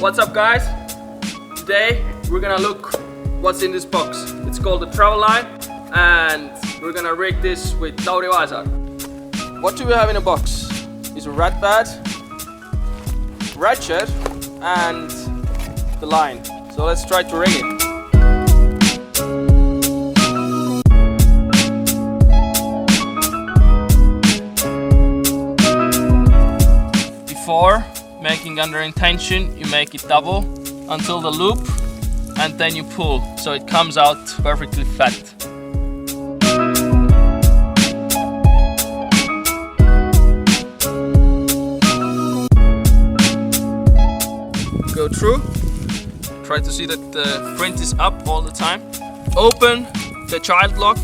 What's up guys? Today we're gonna look what's in this box. It's called the travel line and we're gonna rig this with Tauri Vahesaar. What do we have in a box? Is a rat pad, ratchet and the line. So let's try to rig it. Before making under intention, you make it double until the loop and then you pull so it comes out perfectly fat. Go through, try to see that the print is up all the time. Open the child lock,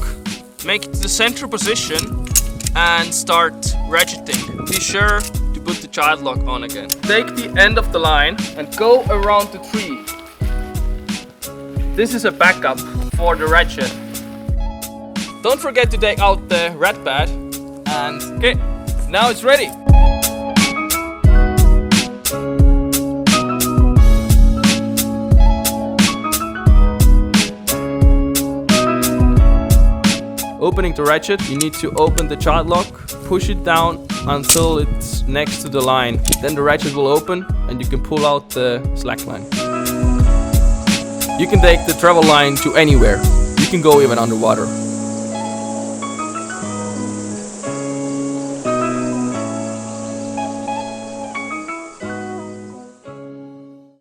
make it to the center position and start ratcheting. Be sure to put the child lock on again. Take the end of the line and go around the tree. This is a backup for the ratchet. Don't forget to take out the rat pad and okay, now it's ready. Opening the ratchet, you need to open the child lock, push it down until it's next to the line. Then the ratchet will open and you can pull out the slack line. You can take the travel line to anywhere. You can go even underwater.